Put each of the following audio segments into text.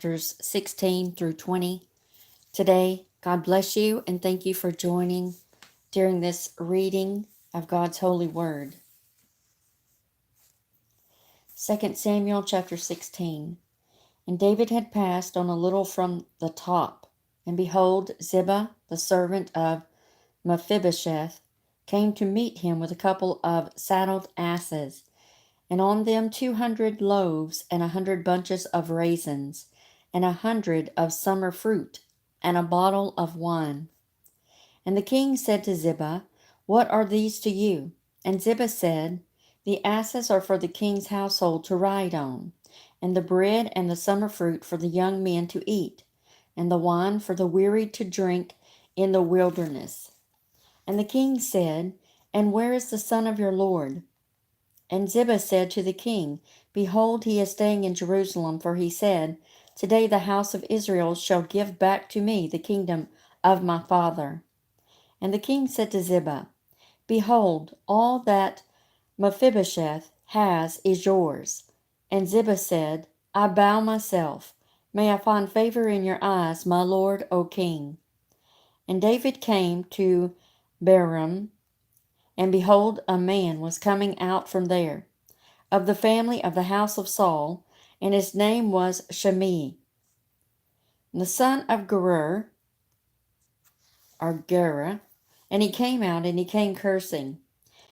chapters 16 through 20. Today, God bless you and thank you for joining during this reading of God's holy word. 2 Samuel chapter 16. And David had passed on a little from the top, and behold, Ziba, the servant of Mephibosheth, came to meet him with a couple of saddled asses, and on them 200 loaves, and 100 bunches of raisins, and 100 of summer fruit, and a bottle of wine. And the king said to Ziba, What are these to you? And Ziba said, The asses are for the king's household to ride on, and the bread and the summer fruit for the young men to eat, and the wine for the weary to drink in the wilderness. And the king said, And where is the son of your lord? And Ziba said to the king, Behold, he is staying in Jerusalem, for he said, Today the house of Israel shall give back to me the kingdom of my father. And the king said to Ziba, Behold, all that Mephibosheth has is yours. And Ziba said, I bow myself. May I find favor in your eyes, my lord, O king. And David came to Bahurim, and behold, a man was coming out from there, of the family of the house of Saul, and his name was Shimei, the son of Gera, and he came out, and he came cursing.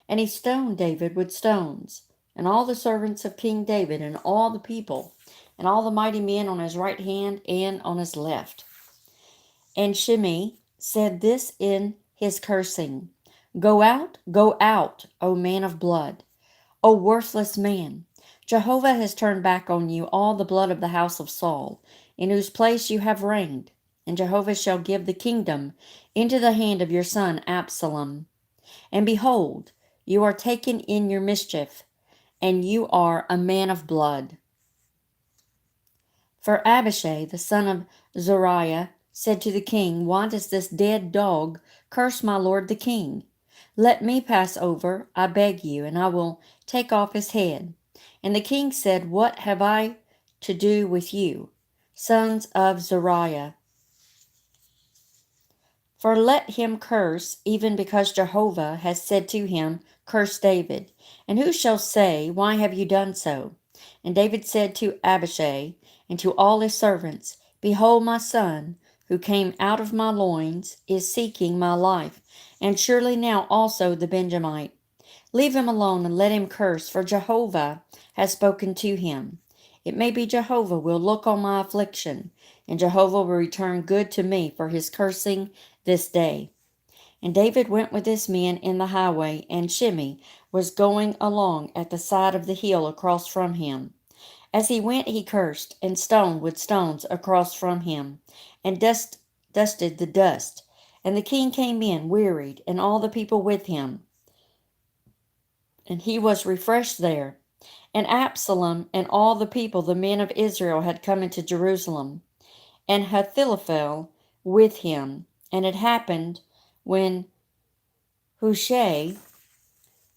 And he stoned David with stones, and all the servants of King David, and all the people, and all the mighty men on his right hand and on his left. And Shimei said this in his cursing, go out, O man of blood, O worthless man. Jehovah has turned back on you all the blood of the house of Saul, in whose place you have reigned, and Jehovah shall give the kingdom into the hand of your son Absalom. And behold, you are taken in your mischief, and you are a man of blood. For Abishai, the son of Zeruiah, said to the king, Why does this dead dog curse my lord the king? Let me pass over, I beg you, and I will take off his head. And the king said, What have I to do with you, sons of Zeruiah? For let him curse, even because Jehovah has said to him, Curse David. And who shall say, Why have you done so? And David said to Abishai and to all his servants, Behold, my son, who came out of my loins, is seeking my life, and surely now also the Benjamite. Leave him alone and let him curse, for Jehovah has spoken to him. It may be Jehovah will look on my affliction, and Jehovah will return good to me for his cursing this day. And David went with his men in the highway, and Shimei was going along at the side of the hill across from him. As he went, he cursed, and stoned with stones across from him, and dusted the dust. And the king came in, wearied, and all the people with him, and he was refreshed there. And Absalom and all the people, the men of Israel, had come into Jerusalem, and Ahithophel with him. And it happened when Hushai,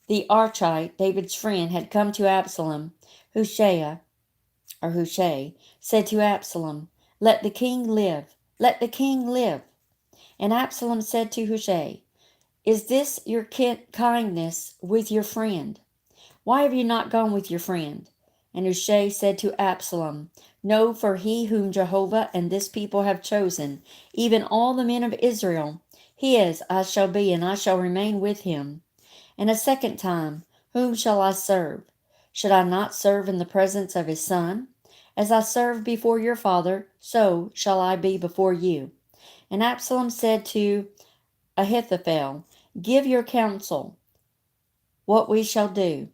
the Archite, David's friend, had come to Absalom, Hushai said to Absalom, Let the king live, let the king live. And Absalom said to Hushai, Is this your kindness with your friend? Why have you not gone with your friend? And Hushai said to Absalom, No, for he whom Jehovah and this people have chosen, even all the men of Israel, his I shall be, and I shall remain with him. And a second time, whom shall I serve? Should I not serve in the presence of his son? As I served before your father, so shall I be before you. And Absalom said to Ahithophel, Give your counsel, what we shall do.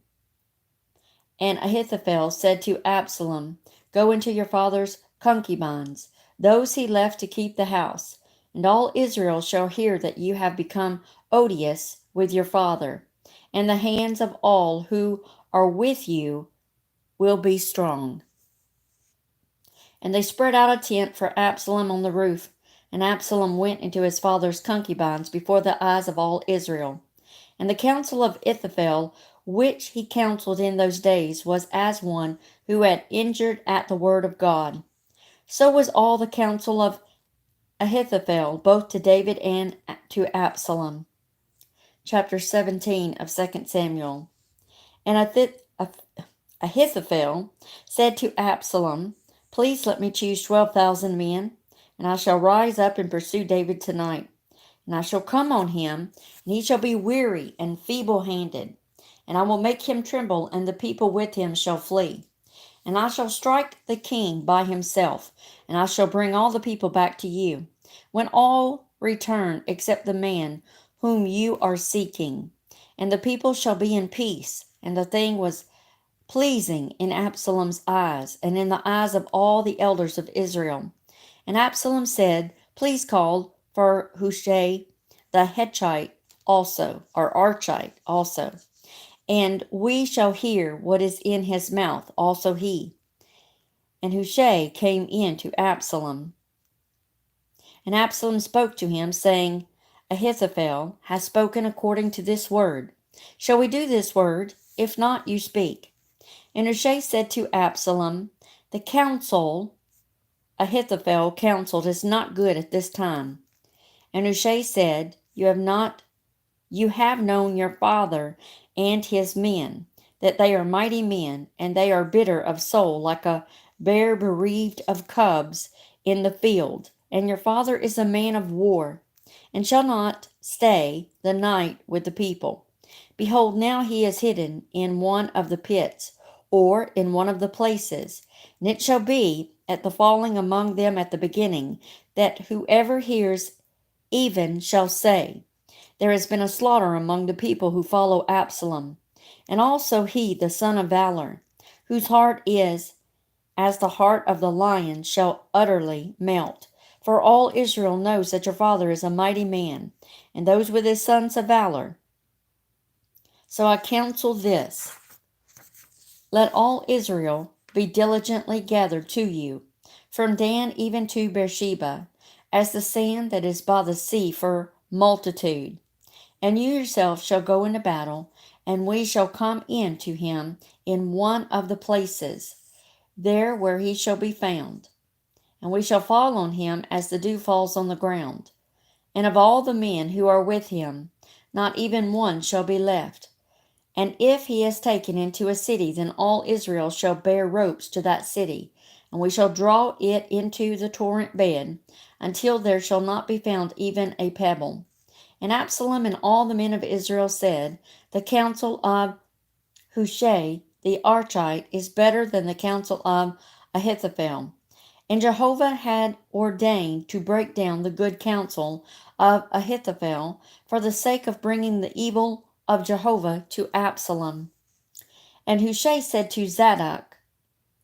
And Ahithophel said to Absalom, Go into your father's concubines, those he left to keep the house, and all Israel shall hear that you have become odious with your father, and the hands of all who are with you will be strong. And they spread out a tent for Absalom on the roof, and Absalom went into his father's concubines before the eyes of all Israel. And the counsel of Ahithophel, which he counseled in those days, was as one who had injured at the word of God. So was all the counsel of Ahithophel, both to David and to Absalom. Chapter 17 of 2 Samuel. And Ahithophel said to Absalom, Please let me choose 12,000 men, and I shall rise up and pursue David tonight. And I shall come on him, and he shall be weary and feeble-handed. And I will make him tremble, and the people with him shall flee. And I shall strike the king by himself, and I shall bring all the people back to you, when all return except the man whom you are seeking. And the people shall be in peace. And the thing was pleasing in Absalom's eyes, and in the eyes of all the elders of Israel. And Absalom said, Please call for Hushai the Hittite also, or Archite also, and we shall hear what is in his mouth, also he. And Hushai came in to Absalom. And Absalom spoke to him, saying, Ahithophel has spoken according to this word. Shall we do this word? If not, you speak. And Hushai said to Absalom, The counsel Ahithophel counseled is not good at this time. And Hushai said, You have known your father and his men, that they are mighty men, and they are bitter of soul, like a bear bereaved of cubs in the field. And your father is a man of war, and shall not stay the night with the people. Behold, now he is hidden in one of the pits, or in one of the places. And it shall be at the falling among them at the beginning, that whoever hears even shall say, There has been a slaughter among the people who follow Absalom. And also he, the son of valor, whose heart is as the heart of the lion, shall utterly melt. For all Israel knows that your father is a mighty man, and those with his sons of valor. So I counsel this, Let all Israel be diligently gathered to you, from Dan even to Beersheba, as the sand that is by the sea for multitude. And you yourself shall go into battle, and we shall come in to him in one of the places, there where he shall be found. And we shall fall on him as the dew falls on the ground. And of all the men who are with him, not even one shall be left. And if he is taken into a city, then all Israel shall bear ropes to that city, and we shall draw it into the torrent bed, until there shall not be found even a pebble. And Absalom and all the men of Israel said, The counsel of Hushai the Archite is better than the counsel of Ahithophel. And Jehovah had ordained to break down the good counsel of Ahithophel for the sake of bringing the evil of Jehovah to Absalom. And Hushai said to Zadok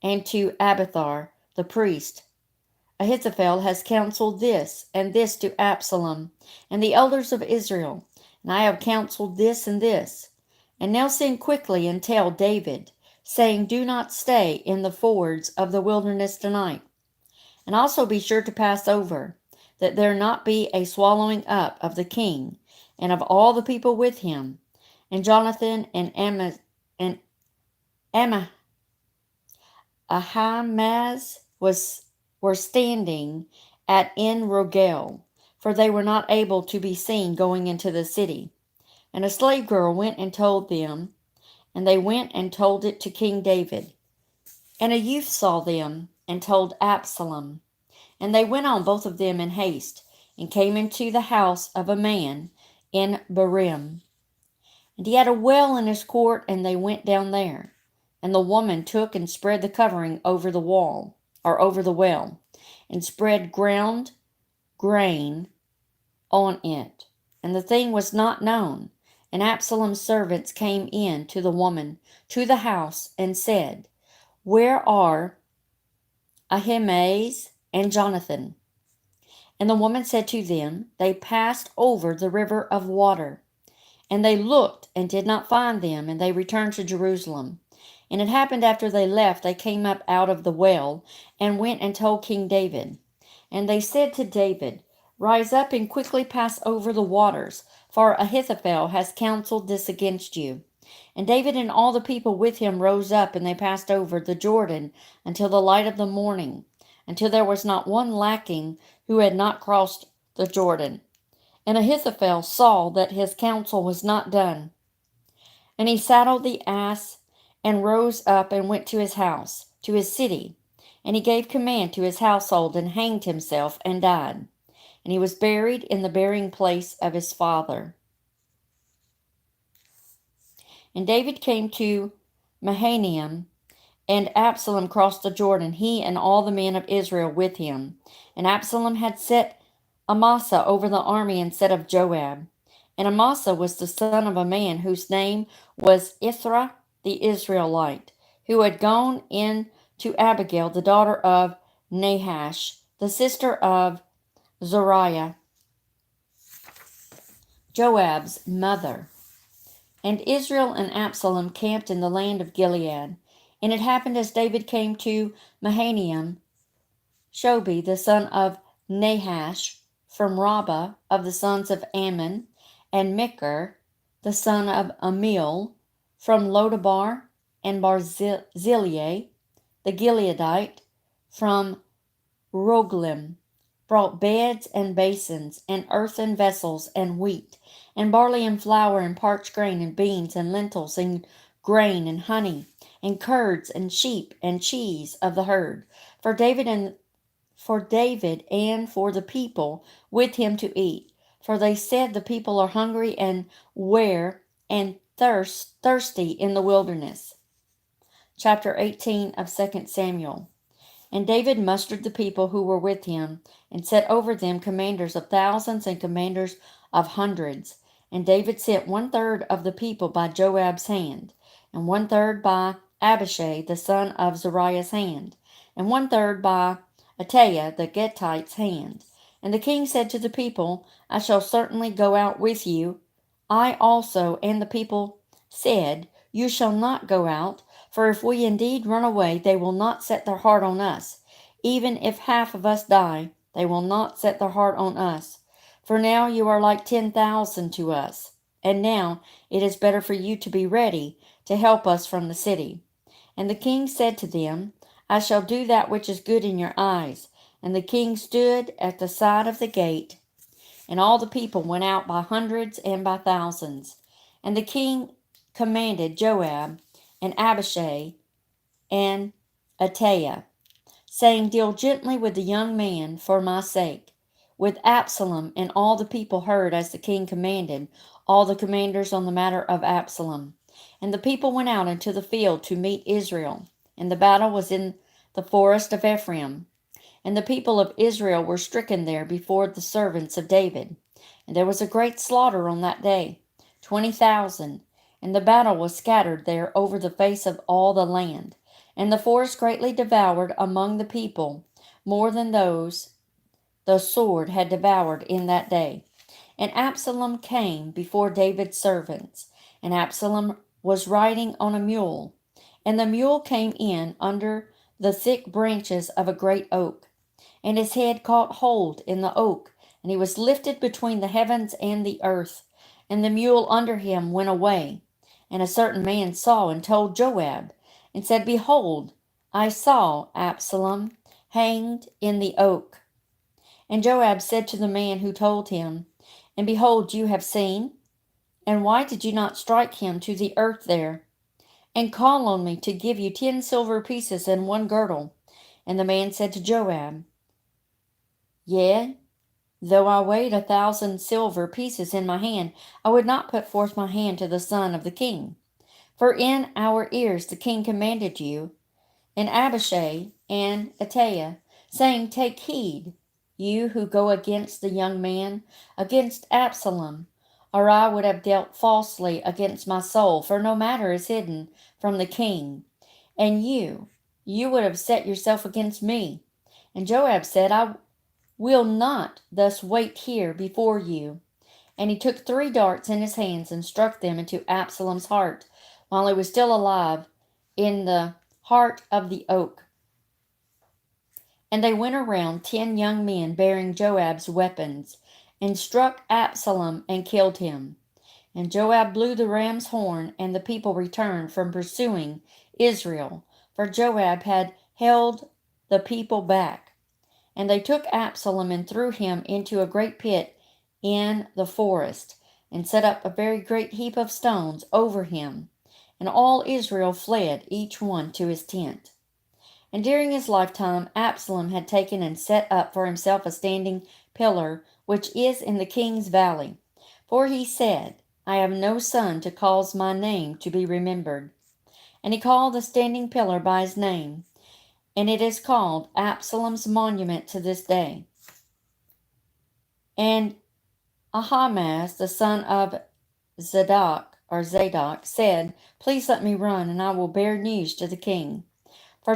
and to Abiathar the priest, Ahithophel has counseled this and this to Absalom and the elders of Israel, and I have counseled this and this. And now send quickly and tell David, saying, Do not stay in the fords of the wilderness tonight. And also be sure to pass over, that there not be a swallowing up of the king and of all the people with him. And Jonathan and Ahimaaz were standing at En Rogel, for they were not able to be seen going into the city. And a slave girl went and told them, and they went and told it to King David. And a youth saw them and told Absalom. And they went on, both of them, in haste, and came into the house of a man in Barim. And he had a well in his court, and they went down there. And the woman took and spread the covering over the wall, or over the well, and spread ground grain on it. And the thing was not known. And Absalom's servants came in to the woman, to the house, and said, Where are Ahimaaz and Jonathan? And the woman said to them, They passed over the river of water. And they looked and did not find them, and they returned to Jerusalem. And it happened after they left, they came up out of the well, and went and told King David. And they said to David, Rise up and quickly pass over the waters, for Ahithophel has counseled this against you. And David and all the people with him rose up, and they passed over the Jordan until the light of the morning, until there was not one lacking who had not crossed the Jordan. And Ahithophel saw that his counsel was not done. And he saddled the ass and rose up and went to his house, to his city. And he gave command to his household and hanged himself and died. And he was buried in the burying place of his father. And David came to Mahanaim, and Absalom crossed the Jordan, he and all the men of Israel with him. And Absalom had set Amasa over the army instead of Joab. And Amasa was the son of a man whose name was Ithra the Israelite, who had gone in to Abigail, the daughter of Nahash, the sister of Zeruiah, Joab's mother. And Israel and Absalom camped in the land of Gilead. And it happened as David came to Mahanaim, Shobi, the son of Nahash, from Rabbah of the sons of Ammon, and Micher, the son of Amiel, from Lodabar, and Barzillai, the Gileadite, from Roglim, brought beds and basins, and earthen vessels, and wheat, and barley, and flour, and parched grain, and beans, and lentils, and grain, and honey, and curds, and sheep, and cheese of the herd, for David and for the people with him to eat. For they said, the people are hungry and wear and thirsty in the wilderness. Chapter 18 of 2 Samuel. And David mustered the people who were with him, and set over them commanders of thousands and commanders of hundreds. And David sent 1/3 of the people by Joab's hand, and 1/3 by Abishai the son of Zeruiah's hand, and 1/3 by Ataiah the Gittite's hand. And the king said to the people, I shall certainly go out with you. I also. And the people said, You shall not go out, for if we indeed run away, they will not set their heart on us. Even if half of us die, they will not set their heart on us. For now you are like 10,000 to us. And now it is better for you to be ready to help us from the city. And the king said to them, I shall do that which is good in your eyes. And the king stood at the side of the gate, and all the people went out by hundreds and by thousands. And the king commanded Joab and Abishai and Ataiah, saying, Deal gently with the young man for my sake. With Absalom. And all the people heard as the king commanded, all the commanders on the matter of Absalom. And the people went out into the field to meet Israel. And the battle was in the forest of Ephraim. And the people of Israel were stricken there before the servants of David. And there was a great slaughter on that day, 20,000. And the battle was scattered there over the face of all the land. And the forest greatly devoured among the people, more than those the sword had devoured in that day. And Absalom came before David's servants. And Absalom was riding on a mule. And the mule came in under the thick branches of a great oak. And his head caught hold in the oak, and he was lifted between the heavens and the earth. And the mule under him went away. And a certain man saw and told Joab, and said, Behold, I saw Absalom hanged in the oak. And Joab said to the man who told him, And behold, you have seen? And why did you not strike him to the earth there? And call on me to give you 10 silver pieces and 1 girdle. And the man said to Joab, Yea, though I weighed 1,000 silver pieces in my hand, I would not put forth my hand to the son of the king. For in our ears the king commanded you, and Abishai and Ataiah, saying, Take heed, you who go against the young man, against Absalom, or I would have dealt falsely against my soul, for no matter is hidden from the king. And you would have set yourself against me. And Joab said, I will not thus wait here before you. And he took 3 darts in his hands and struck them into Absalom's heart, while he was still alive, in the heart of the oak. And they went around 10 young men bearing Joab's weapons, and struck Absalom and killed him. And Joab blew the ram's horn, and the people returned from pursuing Israel, for Joab had held the people back. And they took Absalom and threw him into a great pit in the forest, and set up a very great heap of stones over him. And all Israel fled, each one to his tent. And during his lifetime Absalom had taken and set up for himself a standing pillar, which is in the king's valley. For he said, I have no son to cause my name to be remembered. And he called the standing pillar by his name, and it is called Absalom's monument to this day. And Ahimaaz, the son of Zadok, said, Please let me run, and I will bear news to the king. For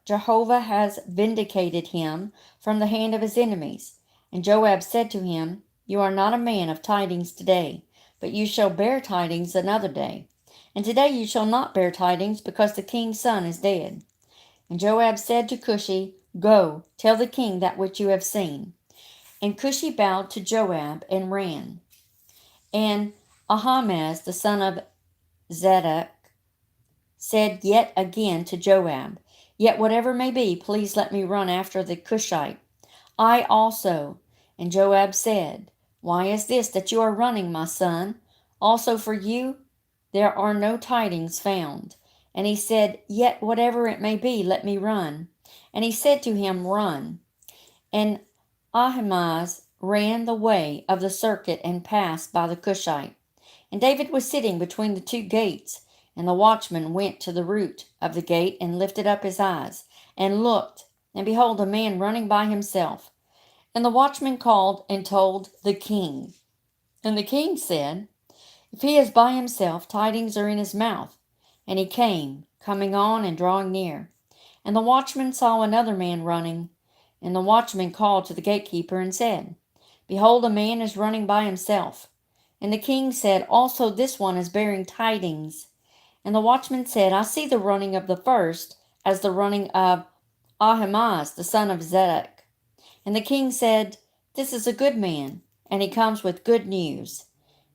Jehovah has vindicated him from the hand of his enemies. And Joab said to him, You are not a man of tidings today, but you shall bear tidings another day. And today you shall not bear tidings, because the king's son is dead. And Joab said to Cushi, Go, tell the king that which you have seen. And Cushi bowed to Joab and ran. And Ahimaaz, the son of Zadok, said yet again to Joab, Yet whatever may be, please let me run after the Cushite. I also. And Joab said, Why is this that you are running, my son? Also for you there are no tidings found. And he said, Yet whatever it may be, let me run. And he said to him, Run. And Ahimaaz ran the way of the circuit and passed by the Cushite. And David was sitting between the two gates. And the watchman went to the root of the gate and lifted up his eyes, and looked, and behold, a man running by himself. And the watchman called and told the king. And the king said, If he is by himself, tidings are in his mouth. And he came, coming on and drawing near. And the watchman saw another man running. And the watchman called to the gatekeeper and said, Behold, a man is running by himself. And the king said, Also this one is bearing tidings. And the watchman said, I see the running of the first as the running of Ahimaaz, the son of Zadok. And the king said, This is a good man, and he comes with good news.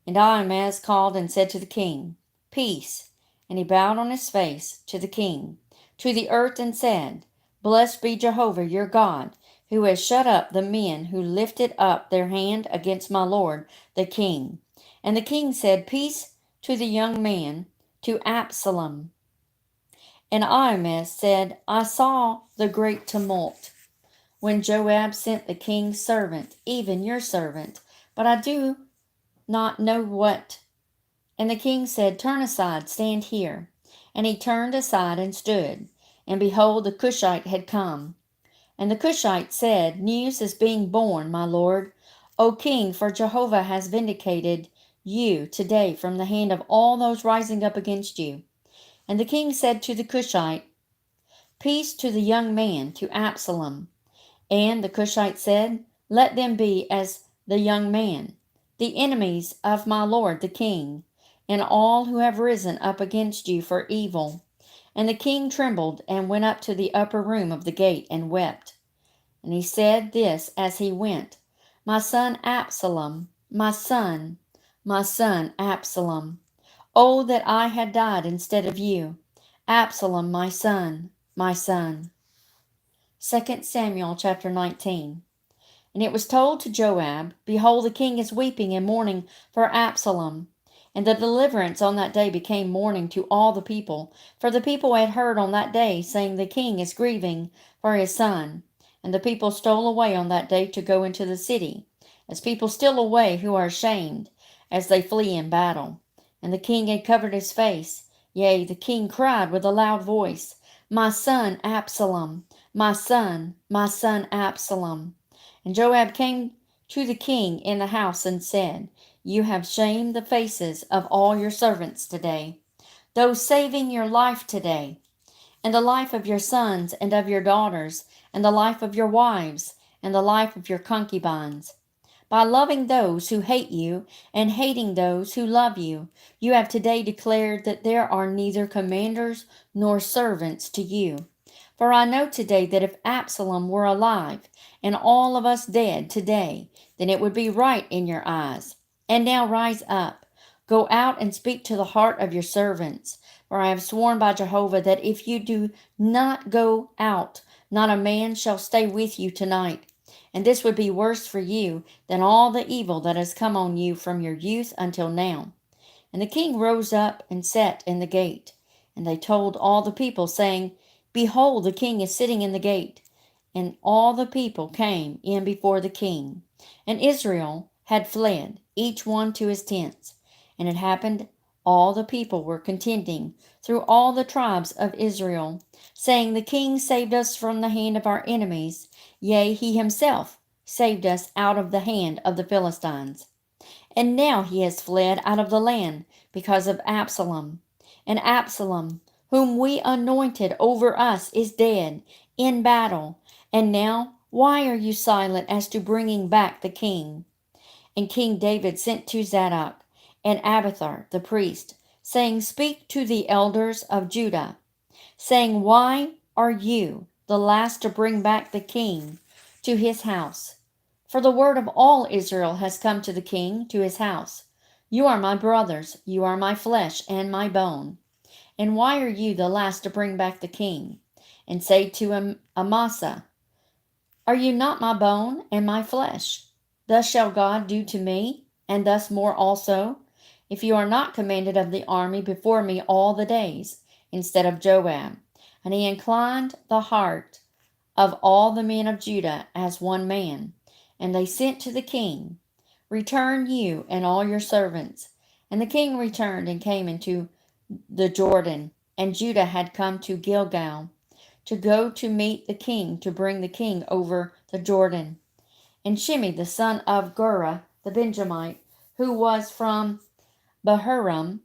And Ahimaaz called and said to the king, Peace. And he bowed on his face to the king, to the earth, and said, Blessed be Jehovah your God, who has shut up the men who lifted up their hand against my lord the king. And the king said, Peace to the young man, to Absalom. And Ahimaaz said, I saw the great tumult when Joab sent the king's servant, even your servant, but I do not know what. And the king said, Turn aside, stand here. And he turned aside and stood. And behold, the Cushite had come. And the Cushite said, News is being borne, my lord, O king, for Jehovah has vindicated you today from the hand of all those rising up against you. And the king said to the Cushite, Peace to the young man, to Absalom. And the Cushite said, Let them be as the young man, the enemies of my lord the king, and all who have risen up against you for evil. And the king trembled and went up to the upper room of the gate and wept. And he said this as he went, My son Absalom, my son Absalom. Oh, that I had died instead of you. Absalom, my son, my son. 2 Samuel chapter 19. And it was told to Joab, Behold, the king is weeping and mourning for Absalom. And the deliverance on that day became mourning to all the people. For the people had heard on that day, saying, The king is grieving for his son. And the people stole away on that day to go into the city, as people steal away who are ashamed, as they flee in battle. And the king had covered his face. Yea, the king cried with a loud voice, My son Absalom, my son Absalom. And Joab came to the king in the house and said, You have shamed the faces of all your servants today, though saving your life today, and the life of your sons and of your daughters, and the life of your wives, and the life of your concubines. By loving those who hate you and hating those who love you, you have today declared that there are neither commanders nor servants to you. For I know today that if Absalom were alive and all of us dead today, then it would be right in your eyes. And now rise up, go out and speak to the heart of your servants. For I have sworn by Jehovah that if you do not go out, not a man shall stay with you tonight. and this would be worse for you than all the evil that has come on you from your youth until now. And the king rose up and sat in the gate. And they told all the people, saying, Behold, the king is sitting in the gate. And all the people came in before the king. And Israel had fled, each one to his tents. And it happened, all the people were contending through all the tribes of Israel, saying, The king saved us from the hand of our enemies. Yea, he himself saved us out of the hand of the Philistines. And now he has fled out of the land because of Absalom. And Absalom, whom we anointed over us, is dead in battle. And now, why are you silent as to bringing back the king? And King David sent to Zadok and Abiathar the priest, saying, Speak to the elders of Judah, saying, Why are you the last to bring back the king to his house? For the word of all Israel has come to the king, to his house. You are my brothers, you are my flesh and my bone. And why are you the last to bring back the king? And say to Amasa, Are you not my bone and my flesh? Thus shall God do to me, and thus more also, if you are not commanded of the army before me all the days, instead of Joab. And he inclined the heart of all the men of Judah as one man. And they sent to the king, Return you and all your servants. And the king returned and came into the Jordan. And Judah had come to Gilgal to go to meet the king, to bring the king over the Jordan. And Shimei the son of Gera the Benjamite, who was from Bahurim,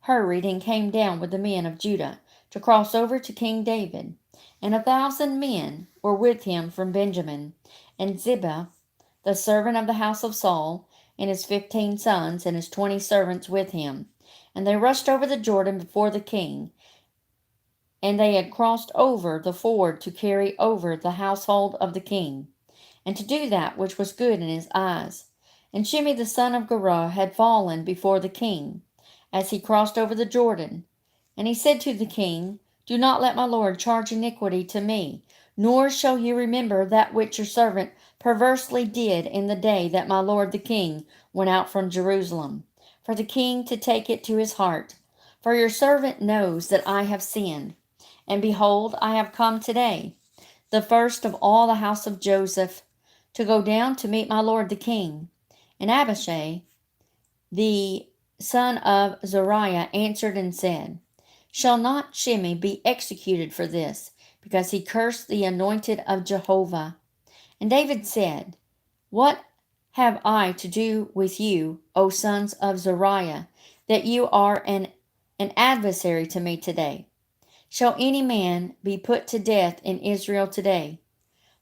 hurried and came down with the men of Judah to cross over to King David. And 1,000 men were with him from Benjamin. And Ziba, the servant of the house of Saul, and his 15 sons and his 20 servants with him. And they rushed over the Jordan before the king. And they had crossed over the ford to carry over the household of the king, and to do that which was good in his eyes. And Shimei the son of Gera had fallen before the king, as he crossed over the Jordan. And he said to the king, Do not let my lord charge iniquity to me, nor shall you remember that which your servant perversely did in the day that my lord the king went out from Jerusalem, for the king to take it to his heart. For your servant knows that I have sinned. And behold, I have come today, the first of all the house of Joseph, to go down to meet my lord the king. And Abishai, the son of Zeruiah, answered and said, Shall not Shimei be executed for this, because he cursed the anointed of Jehovah? And David said, What have I to do with you, O sons of Zeruiah, that you are an adversary to me today? Shall any man be put to death in Israel today?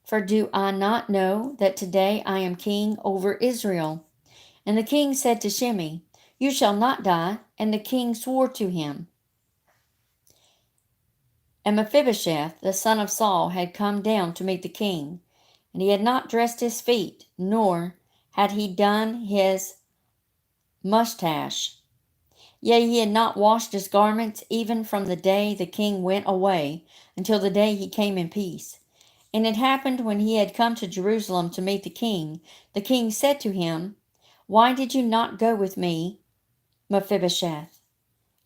For do I not know that today I am king over Israel? And the king said to Shimei, You shall not die. And the king swore to him. And Mephibosheth, the son of Saul, had come down to meet the king, and he had not dressed his feet, nor had he done his mustache. Yea, he had not washed his garments, even from the day the king went away, until the day he came in peace. And it happened, when he had come to Jerusalem to meet the king said to him, Why did you not go with me, Mephibosheth?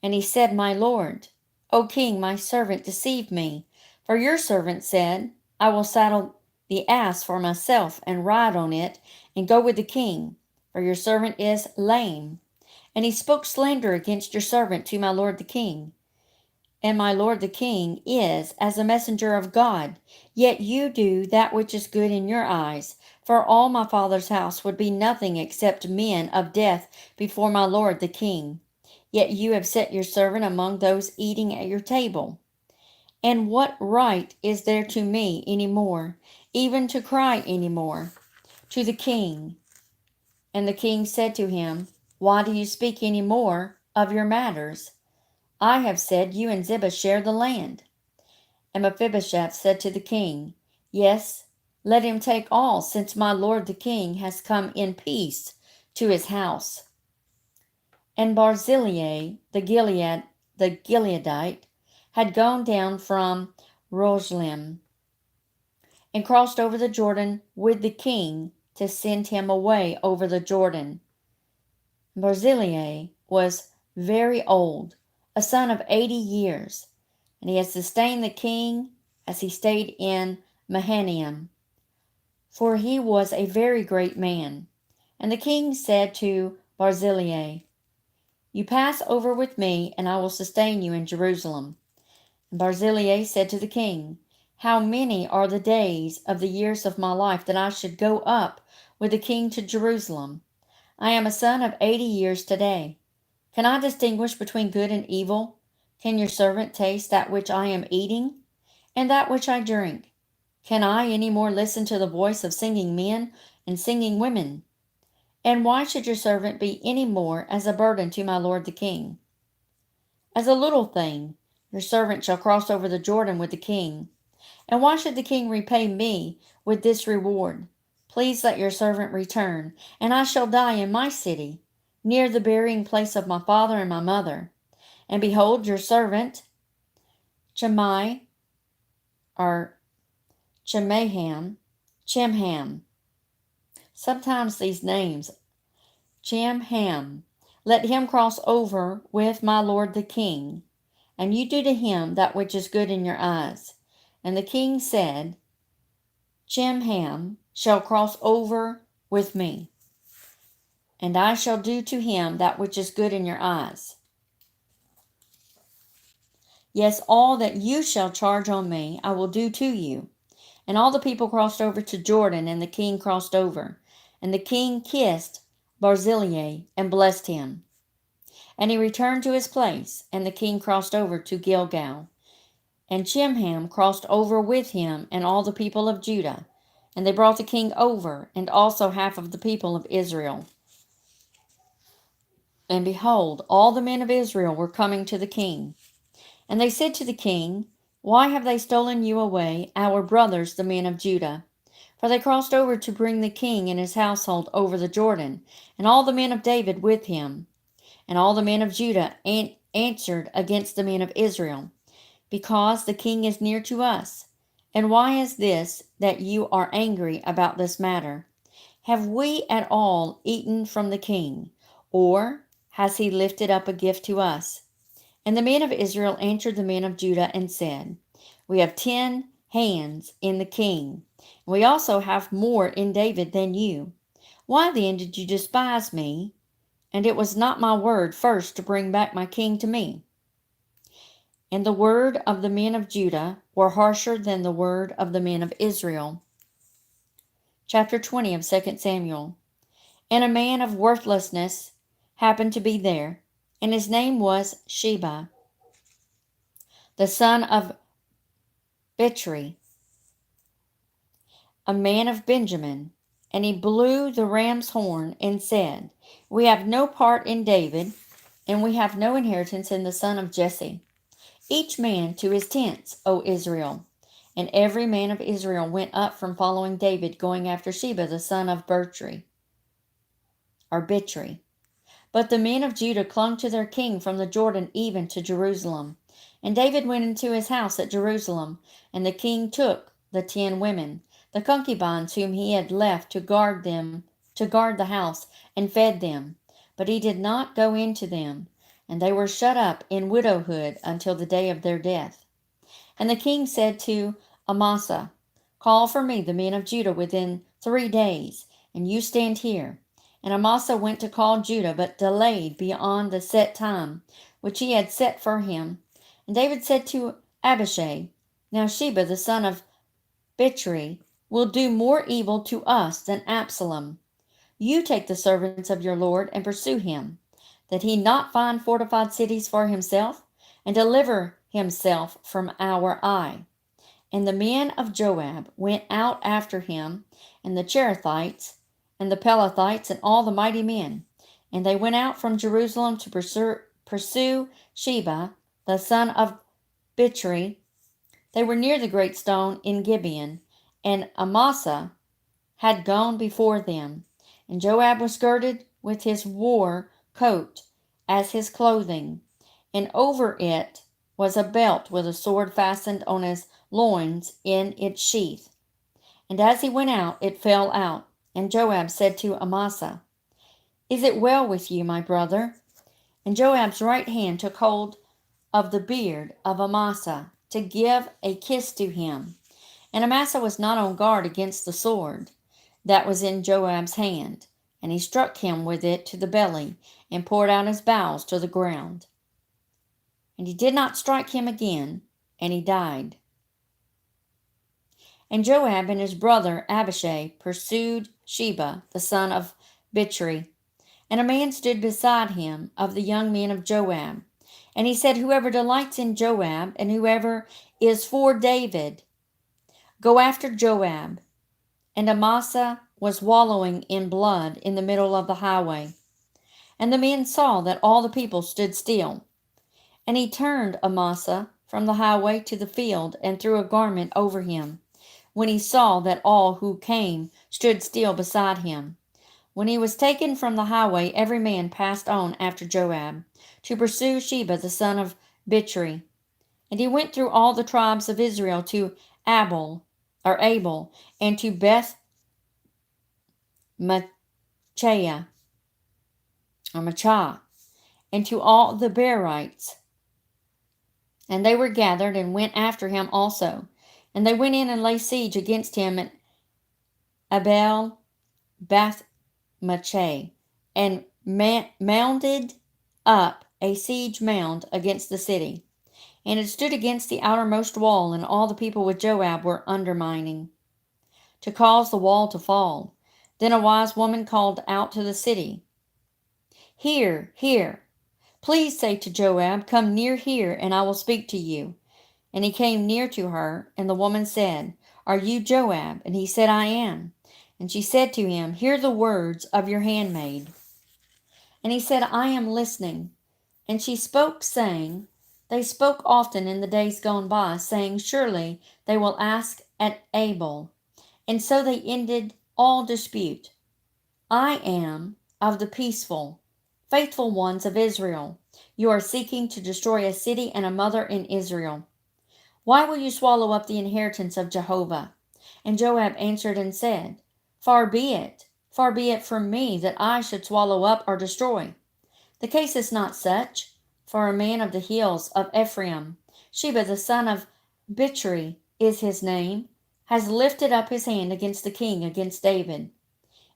And he said, My lord, O king, my servant deceived me. For your servant said, I will saddle the ass for myself, and ride on it, and go with the king, for your servant is lame. And he spoke slander against your servant to my lord the king. And my lord the king is as a messenger of God. Yet you do that which is good in your eyes. For all my father's house would be nothing except men of death before my lord the king. Yet you have set your servant among those eating at your table. And what right is there to me any more, even to cry any more to the king? And the king said to him, Why do you speak any more of your matters? I have said, You and Ziba share the land. And Mephibosheth said to the king, Yes, let him take all, since my lord the king has come in peace to his house. And Barzillai the Gileadite had gone down from Rogelim, and crossed over the Jordan with the king to send him away over the Jordan. Barzillai was very old, a son of 80 years, and he had sustained the king as he stayed in Mahanaim, for he was a very great man. And the king said to Barzillai, "You pass over with me, and I will sustain you in Jerusalem." And Barzillai said to the king, "How many are the days of the years of my life that I should go up with the king to Jerusalem? I am a son of 80 years today. Can I distinguish between good and evil? Can your servant taste that which I am eating, and that which I drink? Can I any more listen to the voice of singing men and singing women? And why should your servant be any more as a burden to my lord the king? As a little thing, your servant shall cross over the Jordan with the king. And why should the king repay me with this reward? Please let your servant return, and I shall die in my city, near the burying place of my father and my mother. And behold, your servant, Chimham, or Chimham. Sometimes these names, Chimham, let him cross over with my lord the king, and you do to him that which is good in your eyes." And the king said, "Chimham shall cross over with me, and I shall do to him that which is good in your eyes. Yes, all that you shall charge on me, I will do to you." And all the people crossed over to Jordan, and the king crossed over. And the king kissed Barzillai and blessed him. And he returned to his place, and the king crossed over to Gilgal. And Chimham crossed over with him and all the people of Judah. And they brought the king over, and also half of the people of Israel. And behold, all the men of Israel were coming to the king. And they said to the king, "Why have they stolen you away, our brothers, the men of Judah?" For they crossed over to bring the king and his household over the Jordan, and all the men of David with him. And all the men of Judah answered against the men of Israel, "Because the king is near to us. And why is this that you are angry about this matter? Have we at all eaten from the king, or has he lifted up a gift to us?" And the men of Israel answered the men of Judah and said, "We have 10 hands in the king, and we also have more in David than you. Why then did you despise me? And it was not my word first to bring back my king to me." And the word of the men of Judah were harsher than the word of the men of Israel. Chapter 20 of 2 Samuel. And a man of worthlessness happened to be there, and his name was Sheba, the son of Bichri, a man of Benjamin. And he blew the ram's horn and said, "We have no part in David, and we have no inheritance in the son of Jesse. Each man to his tents, O Israel." And every man of Israel went up from following David, going after Sheba the son of Bichri. But the men of Judah clung to their king from the Jordan even to Jerusalem. And David went into his house at Jerusalem, and the king took the 10 women, the concubines whom he had left to guard the house, and fed them. But he did not go into them, and they were shut up in widowhood until the day of their death. And the king said to Amasa, "Call for me the men of Judah within 3 days, and you stand here." And Amasa went to call Judah, but delayed beyond the set time which he had set for him. And David said to Abishai, "Now Sheba the son of Bichri will do more evil to us than Absalom. You take the servants of your Lord and pursue him, that he not find fortified cities for himself, and deliver himself from our eye." And the men of Joab went out after him, and the Cherethites, and the Pelethites, and all the mighty men. And they went out from Jerusalem to pursue Sheba, the son of Bichri. They were near the great stone in Gibeon, and Amasa had gone before them. And Joab was girded with his war coat as his clothing, and over it was a belt with a sword fastened on his loins in its sheath. And as he went out, it fell out. And Joab said to Amasa, Is it well with you, my brother? And Joab's right hand took hold of the beard of Amasa to give a kiss to him. And Amasa was not on guard against the sword that was in Joab's hand. And he struck him with it to the belly, and poured out his bowels to the ground. And he did not strike him again, and he died. And Joab and his brother Abishai pursued Sheba, the son of Bichri. And a man stood beside him of the young men of Joab. And he said, Whoever delights in Joab, and whoever is for David, go after Joab. And Amasa was wallowing in blood in the middle of the highway. And the men saw that all the people stood still. And he turned Amasa from the highway to the field, and threw a garment over him, when he saw that all who came stood still beside him. When he was taken from the highway, every man passed on after Joab, to pursue Sheba the son of Bichri. And he went through all the tribes of Israel to Abel, and to Beth Machah, and to all the Berites. And they were gathered and went after him also. And they went in and laid siege against him at Abel Beth-Machah, and mounded up a siege mound against the city. And it stood against the outermost wall, and all the people with Joab were undermining, to cause the wall to fall. Then a wise woman called out to the city, Hear, hear. Please say to Joab, Come near here, and I will speak to you. And he came near to her, and the woman said, Are you Joab? And he said, I am. And she said to him, Hear the words of your handmaid. And he said, I am listening. And she spoke, saying, They spoke often in the days gone by, saying, Surely they will ask at Abel. And so they ended all dispute. I am of the peaceful, faithful ones of Israel. You are seeking to destroy a city and a mother in Israel. Why will you swallow up the inheritance of Jehovah? And Joab answered and said, far be it from me that I should swallow up or destroy. The case is not such, for a man of the hills of Ephraim, Sheba the son of Bichri is his name, has lifted up his hand against the king, against David.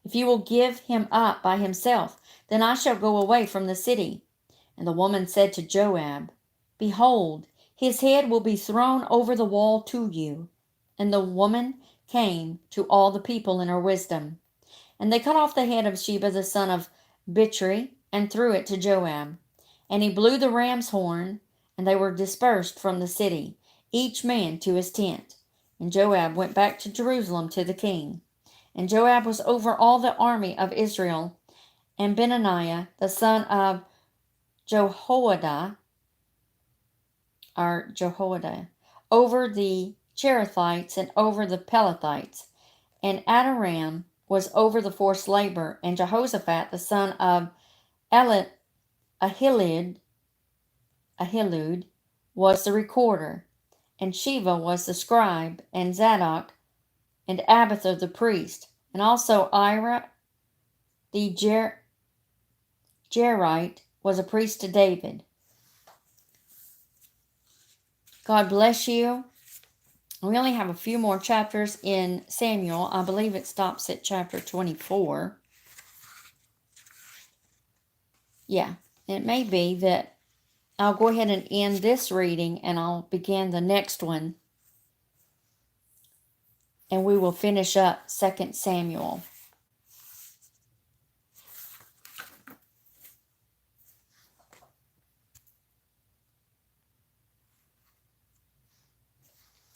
If you will give him up by himself, then I shall go away from the city. And the woman said to Joab, Behold, his head will be thrown over the wall to you. And the woman came to all the people in her wisdom. And they cut off the head of Sheba the son of Bichri, and threw it to Joab. And he blew the ram's horn, and they were dispersed from the city, each man to his tent. And Joab went back to Jerusalem to the king. And Joab was over all the army of Israel, and Benaiah the son of Jehoiada, over the Cherethites and over the Pelethites. And Adoram was over the forced labor, and Jehoshaphat the son of Ahilud was the recorder, and Sheva was the scribe, and Zadok and Abiathar the priest, and also Ira the Jerite was a priest to David. God bless you. We only have a few more chapters in Samuel. I believe it stops at chapter 24. Yeah, it may be that I'll go ahead and end this reading and I'll begin the next one. And we will finish up 2 Samuel.